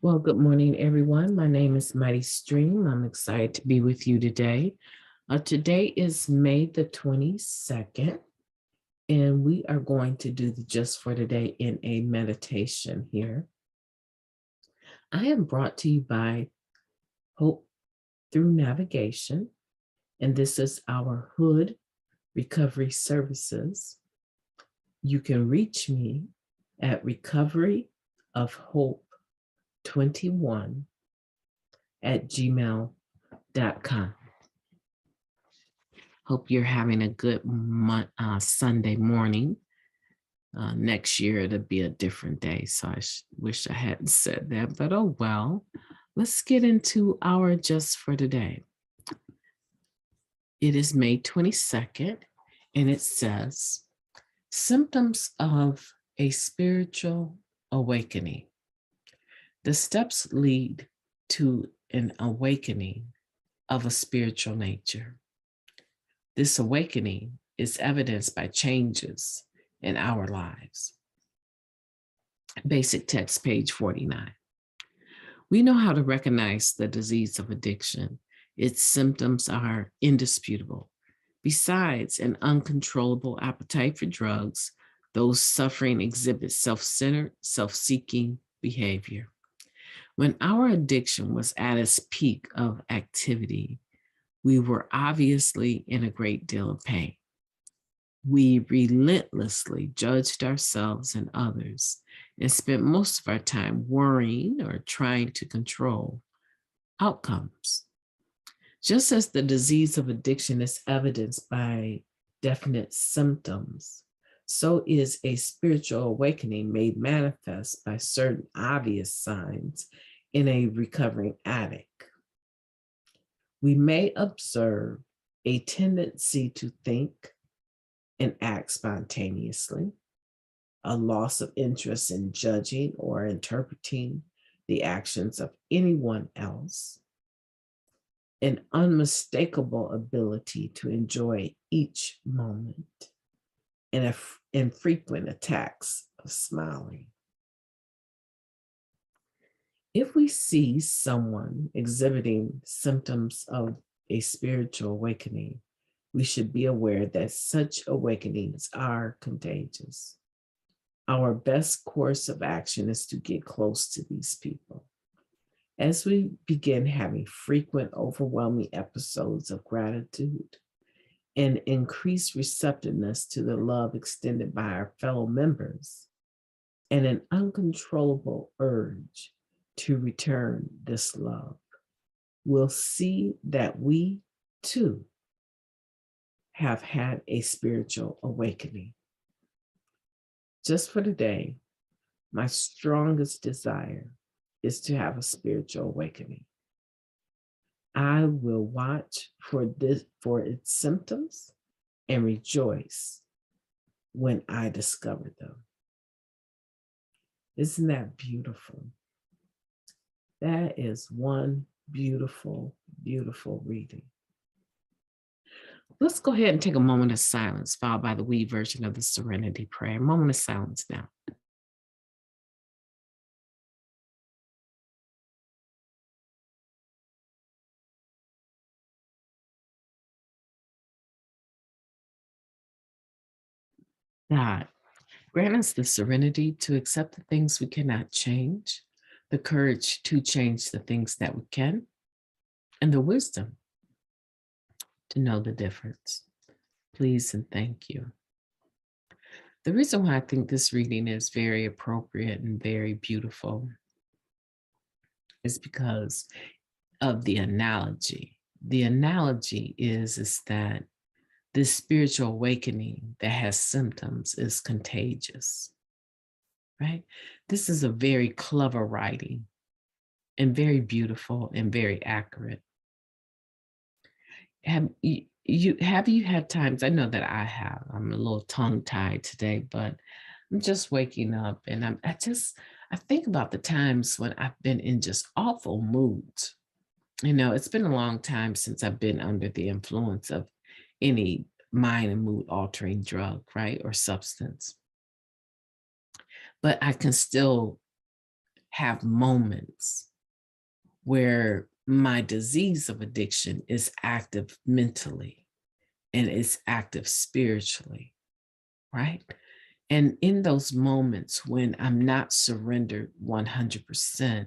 Well, good morning, everyone. My name is Mighty Stream. I'm excited to be with you today. Today is May the 22nd, and we are going to do the Just for Today in a meditation here. I am brought to you by Hope Through Navigation, and this is our Hood Recovery Services. You can reach me at Recovery of Hope 21 at gmail.com. Hope you're having a good Sunday morning. Next year, it'll be a different day. So I wish I hadn't said that, but oh well. Let's get into our Just for Today. It is May 22nd, and it says, symptoms of a spiritual awakening. The steps lead to an awakening of a spiritual nature. This awakening is evidenced by changes in our lives. Basic text, page 49. We know how to recognize the disease of addiction. Its symptoms are indisputable. Besides an uncontrollable appetite for drugs, those suffering exhibit self-centered, self-seeking behavior. When our addiction was at its peak of activity, we were obviously in a great deal of pain. We relentlessly judged ourselves and others and spent most of our time worrying or trying to control outcomes. Just as the disease of addiction is evidenced by definite symptoms, so is a spiritual awakening made manifest by certain obvious signs in a recovering addict. We may observe a tendency to think and act spontaneously, a loss of interest in judging or interpreting the actions of anyone else, an unmistakable ability to enjoy each moment, and infrequent attacks of smiling. If we see someone exhibiting symptoms of a spiritual awakening, we should be aware that such awakenings are contagious. Our best course of action is to get close to these people. As we begin having frequent, overwhelming episodes of gratitude and increased receptiveness to the love extended by our fellow members, and an uncontrollable urge to return this love, we'll see that we too have had a spiritual awakening. Just for today, my strongest desire is to have a spiritual awakening. I will watch for its symptoms and rejoice when I discover them. Isn't that beautiful? That is one beautiful, beautiful reading. Let's go ahead and take a moment of silence, followed by the we version of the Serenity Prayer. A moment of silence now. God, grant us the serenity to accept the things we cannot change, the courage to change the things that we can, and the wisdom to know the difference. Please and thank you. The reason why I think this reading is very appropriate and very beautiful is because of the analogy. The analogy is that this spiritual awakening that has symptoms is contagious, right? This is a very clever writing and very beautiful and very accurate. Have you had times, I know that I have, I'm a little tongue-tied today, but I'm just waking up and I think about the times when I've been in just awful moods. It's been a long time since I've been under the influence of any mind and mood altering drug, right? Or substance. But I can still have moments where my disease of addiction is active mentally and it's active spiritually, right? And in those moments when I'm not surrendered 100%,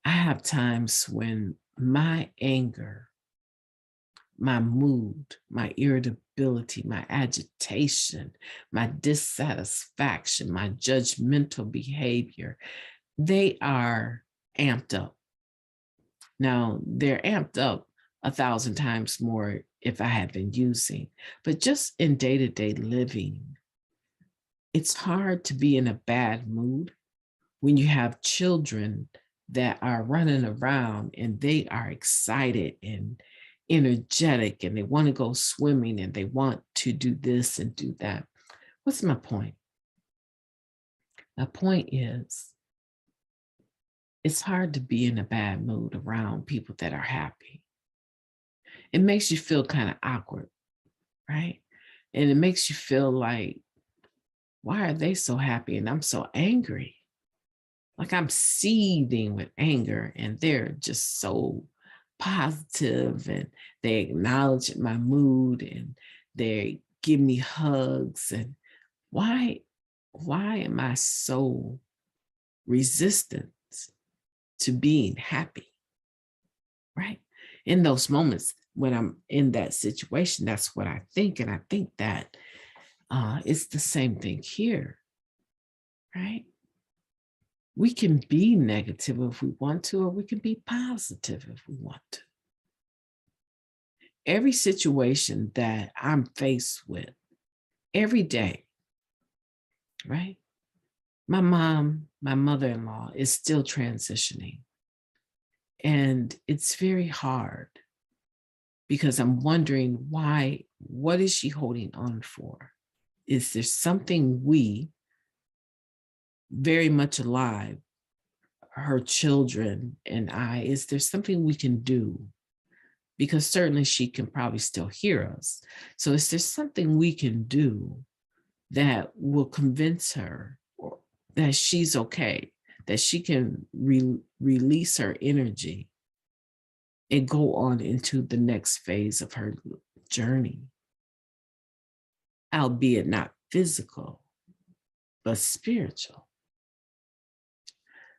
I have times when my anger, my mood, my irritability, my agitation, my dissatisfaction, my judgmental behavior, they are amped up. Now, they're amped up 1,000 times more if I had been using, but just in day to day living, it's hard to be in a bad mood when you have children that are running around and they are excited and energetic and they want to go swimming and they want to do this and do that. What's my point? My point is it's hard to be in a bad mood around people that are happy. It makes you feel kind of awkward, right? And it makes you feel like, why are they so happy and I'm so angry? Like I'm seething with anger and they're just so positive and they acknowledge my mood and they give me hugs. And why am I so resistant to being happy? Right? In those moments when I'm in that situation, that's what I think. And I think that it's the same thing here, right? We can be negative if we want to, or we can be positive if we want to. Every situation that I'm faced with every day, right? My mom, my mother-in-law is still transitioning. And it's very hard because I'm wondering why, what is she holding on for? Is there something we, very much alive, her children and I, is there something we can do? Because certainly she can probably still hear us. So is there something we can do that will convince her that she's okay, that she can release her energy and go on into the next phase of her journey, albeit not physical, but spiritual.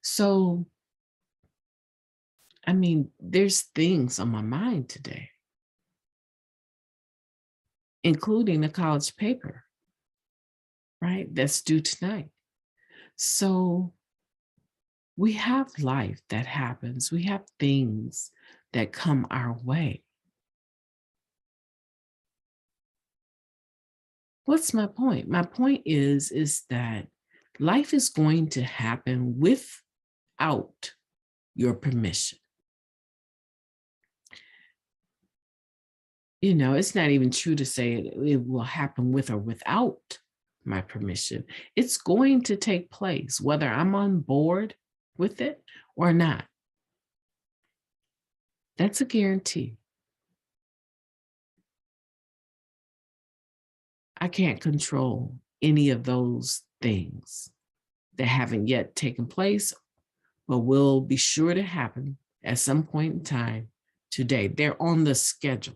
So, I mean, there's things on my mind today, including a college paper, right? That's due tonight. So we have life that happens. We have things that come our way. What's my point? My point is that life is going to happen without your permission. You know, it's not even true to say it will happen with or without my permission. It's going to take place, whether I'm on board with it or not. That's a guarantee. I can't control any of those things that haven't yet taken place, but will be sure to happen at some point in time today. They're on the schedule.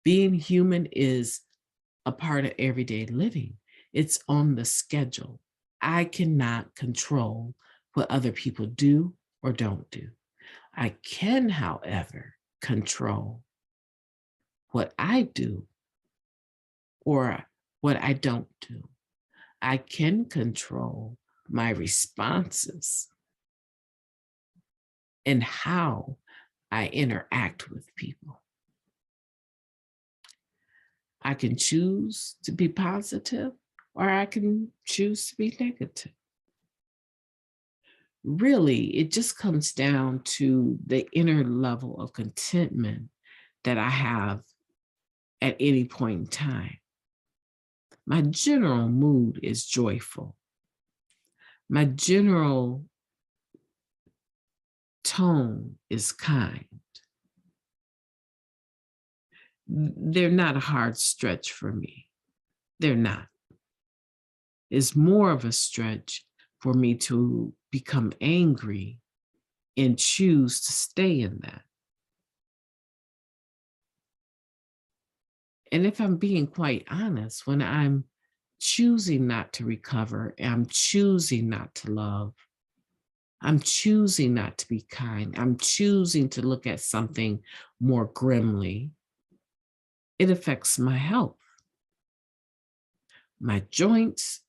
Being human is a part of everyday living. It's on the schedule. I cannot control what other people do or don't do. I can, however, control what I do or what I don't do. I can control my responses and how I interact with people. I can choose to be positive or I can choose to be negative. Really, it just comes down to the inner level of contentment that I have at any point in time. My general mood is joyful. My general tone is kind. They're not a hard stretch for me. They're not. It's more of a stretch for me to become angry and choose to stay in that. And if I'm being quite honest, when I'm choosing not to recover, I'm choosing not to love, I'm choosing not to be kind, I'm choosing to look at something more grimly, it affects my health. My joints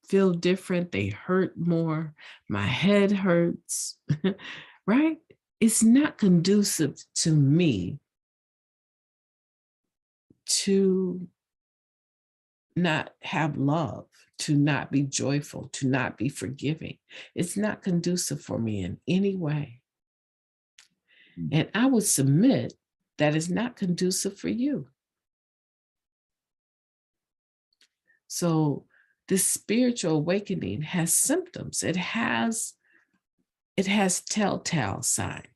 feel different, they hurt more, my head hurts, right? It's not conducive to me to not have love, to not be joyful, to not be forgiving. It's not conducive for me in any way. And I would submit that is not conducive for you. So this spiritual awakening has symptoms. It has telltale signs.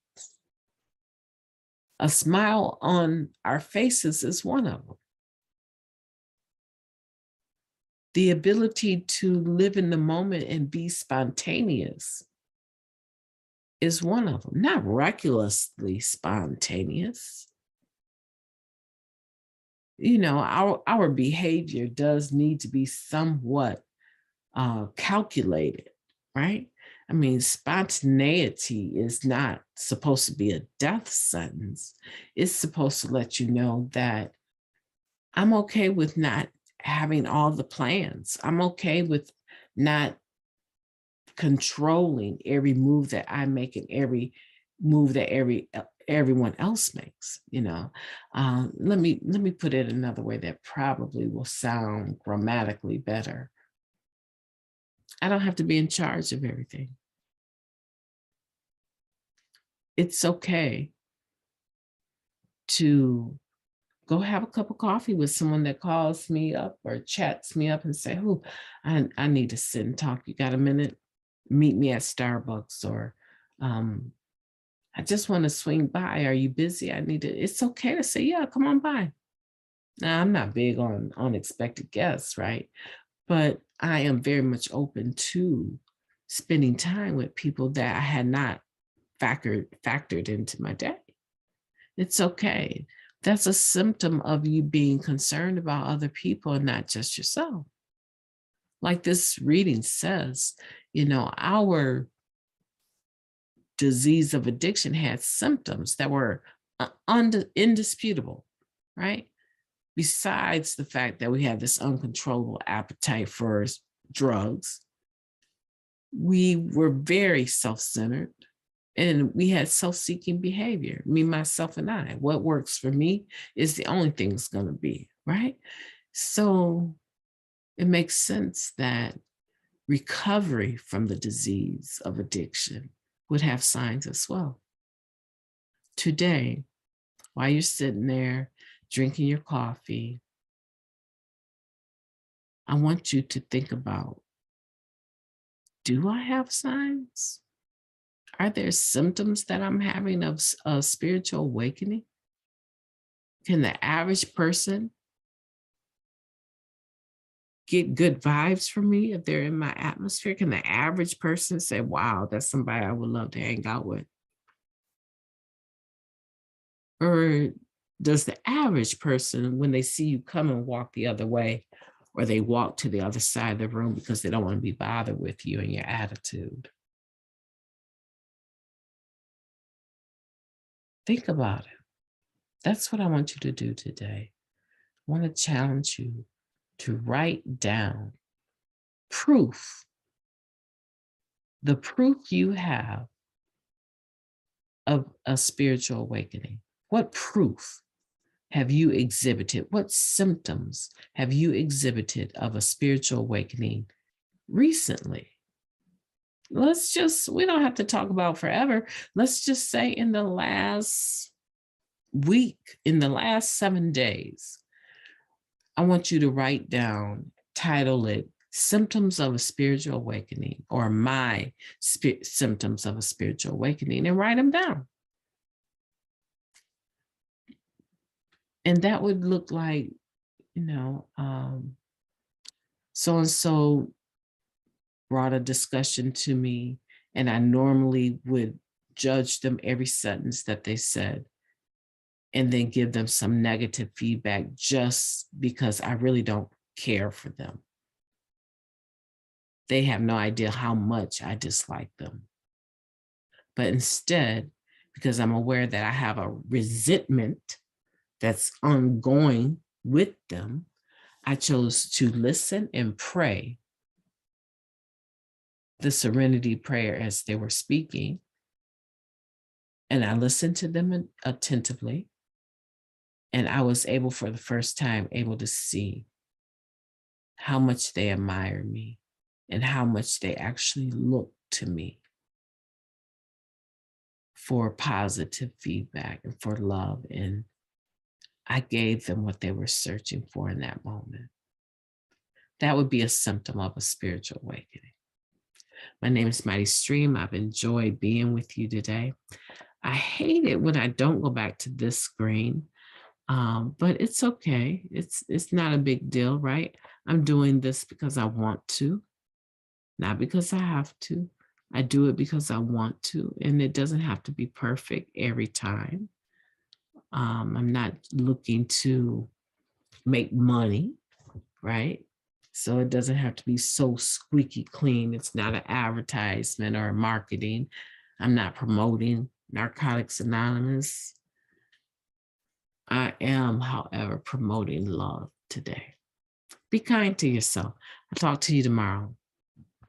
A smile on our faces is one of them. The ability to live in the moment and be spontaneous is one of them. Not recklessly spontaneous. You know, our behavior does need to be somewhat calculated, right? I mean, spontaneity is not supposed to be a death sentence. It's supposed to let you know that I'm okay with not having all the plans. I'm okay with not controlling every move that I make and every move that everyone else makes. Let me put it another way that probably will sound grammatically better. I don't have to be in charge of everything. It's okay to go have a cup of coffee with someone that calls me up or chats me up and say, "Oh, I need to sit and talk. You got a minute? Meet me at Starbucks," or "I just want to swing by. Are you busy? I need to." It's okay to say, "Yeah, come on by." Now, I'm not big on unexpected guests, right? But I am very much open to spending time with people that I had not factored into my day. It's okay. That's a symptom of you being concerned about other people and not just yourself. Like this reading says, our disease of addiction had symptoms that were indisputable, right? Besides the fact that we had this uncontrollable appetite for drugs, we were very self-centered and we had self-seeking behavior, me, myself, and I. What works for me is the only thing it's going to be, right? So it makes sense that recovery from the disease of addiction would have signs as well. Today, while you're sitting there drinking your coffee, I want you to think about, do I have signs? Are there symptoms that I'm having of a spiritual awakening? Can the average person get good vibes from me if they're in my atmosphere? Can the average person say, "Wow, that's somebody I would love to hang out with"? Or does the average person, when they see you come and walk the other way, or they walk to the other side of the room because they don't want to be bothered with you and your attitude? Think about it. That's what I want you to do today. I want to challenge you to write down proof, the proof you have of a spiritual awakening. What proof have you exhibited? What symptoms have you exhibited of a spiritual awakening recently? We don't have to talk about forever. Let's just say in the last week, in the last 7 days, I want you to write down, title it Symptoms of a Spiritual Awakening, or My Symptoms of a Spiritual Awakening, and write them down. And that would look like, so and so brought a discussion to me, and I normally would judge them every sentence that they said and then give them some negative feedback just because I really don't care for them. They have no idea how much I dislike them. But instead, because I'm aware that I have a resentment that's ongoing with them, I chose to listen and pray the serenity prayer as they were speaking. And I listened to them attentively. And I was able, for the first time, able to see how much they admire me and how much they actually look to me for positive feedback and for love. And I gave them what they were searching for in that moment. That would be a symptom of a spiritual awakening. My name is Mighty Stream. I've enjoyed being with you today. I hate it when I don't go back to this screen, but it's okay. It's not a big deal, right? I'm doing this because I want to, not because I have to. I do it because I want to, and it doesn't have to be perfect every time. I'm not looking to make money, right? So it doesn't have to be so squeaky clean. It's not an advertisement or marketing. I'm not promoting Narcotics Anonymous. I am, however, promoting love today. Be kind to yourself. I'll talk to you tomorrow.